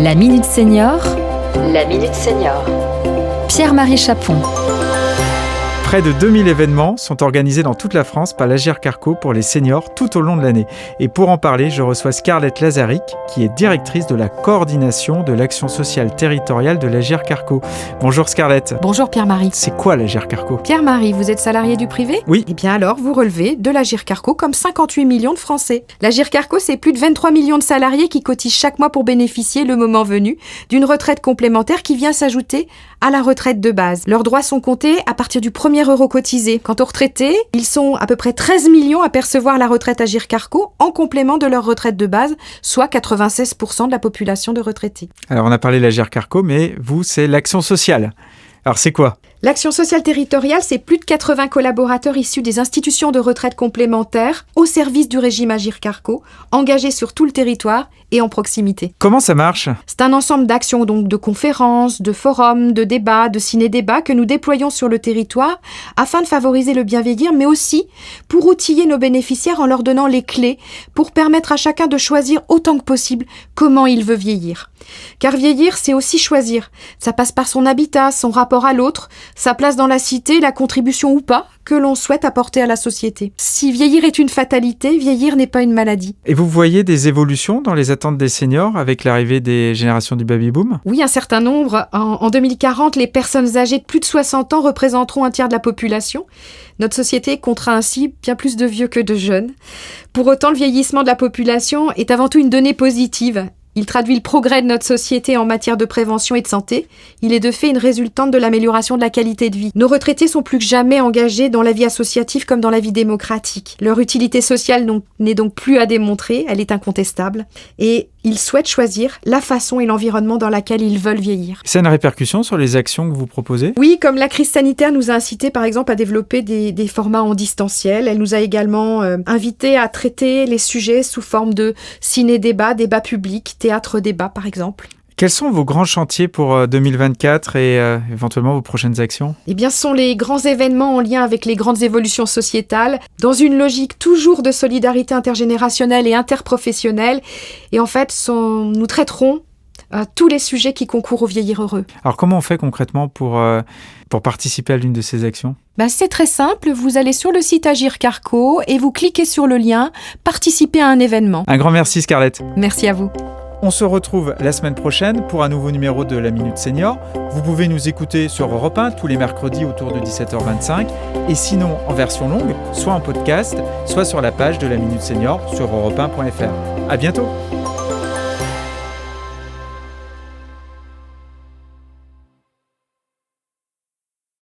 La Minute Senior, La Minute Senior. Pierre-Marie Chapon. Près de 2000 événements sont organisés dans toute la France par l'Agirc-Arrco pour les seniors tout au long de l'année. Et pour en parler, je reçois Scarlett Lazaric, qui est directrice de la coordination de l'action sociale territoriale de l'Agirc-Arrco. Bonjour Scarlett. Bonjour Pierre-Marie. C'est quoi l'Agirc-Arrco ? Pierre-Marie, vous êtes salarié du privé ? Oui. Eh bien alors, vous relevez de l'Agirc-Arrco comme 58 millions de Français. L'Agirc-Arrco, c'est plus de 23 millions de salariés qui cotisent chaque mois pour bénéficier, le moment venu, d'une retraite complémentaire qui vient s'ajouter à la retraite de base. Leurs droits sont comptés à partir du premier euro cotisé. Quant aux retraités, ils sont à peu près 13 millions à percevoir la retraite Agirc-Arrco en complément de leur retraite de base, soit 96% de la population de retraités. Alors on a parlé de l'Agirc-Arrco, mais vous, c'est l'action sociale. Alors c'est quoi ? L'action sociale territoriale, c'est plus de 80 collaborateurs issus des institutions de retraite complémentaires au service du régime Agirc-Arrco, engagés sur tout le territoire et en proximité. Comment ça marche ? C'est un ensemble d'actions, donc de conférences, de forums, de débats, de ciné-débats que nous déployons sur le territoire afin de favoriser le bien vieillir, mais aussi pour outiller nos bénéficiaires en leur donnant les clés pour permettre à chacun de choisir autant que possible comment il veut vieillir. Car vieillir, c'est aussi choisir. Ça passe par son habitat, son rapport à l'autre, sa place dans la cité, la contribution ou pas que l'on souhaite apporter à la société. Si vieillir est une fatalité, vieillir n'est pas une maladie. Et vous voyez des évolutions dans les attentes des seniors avec l'arrivée des générations du baby-boom ? Oui, un certain nombre. En 2040, les personnes âgées de plus de 60 ans représenteront un tiers de la population. Notre société comptera ainsi bien plus de vieux que de jeunes. Pour autant, le vieillissement de la population est avant tout une donnée positive. Il traduit le progrès de notre société en matière de prévention et de santé. Il est de fait une résultante de l'amélioration de la qualité de vie. Nos retraités sont plus que jamais engagés dans la vie associative comme dans la vie démocratique. Leur utilité sociale n'est donc plus à démontrer, elle est incontestable. Et ils souhaitent choisir la façon et l'environnement dans laquelle ils veulent vieillir. C'est une répercussion sur les actions que vous proposez ? Oui, comme la crise sanitaire nous a incité par exemple à développer des formats en distanciel, elle nous a également invités à traiter les sujets sous forme de ciné-débat, débat public, théâtre-débat par exemple. Quels sont vos grands chantiers pour 2024 et éventuellement vos prochaines actions ? Eh bien, ce sont les grands événements en lien avec les grandes évolutions sociétales, dans une logique toujours de solidarité intergénérationnelle et interprofessionnelle. Et en fait, nous traiterons tous les sujets qui concourent au vieillir heureux. Alors, comment on fait concrètement pour participer à l'une de ces actions ? C'est très simple, vous allez sur le site Agirc-Arrco et vous cliquez sur le lien « Participer à un événement ». Un grand merci Scarlett. Merci à vous. On se retrouve la semaine prochaine pour un nouveau numéro de la Minute Senior. Vous pouvez nous écouter sur Europe 1 tous les mercredis autour de 17h25 et sinon en version longue, soit en podcast, soit sur la page de la Minute Senior sur europe1.fr. À bientôt.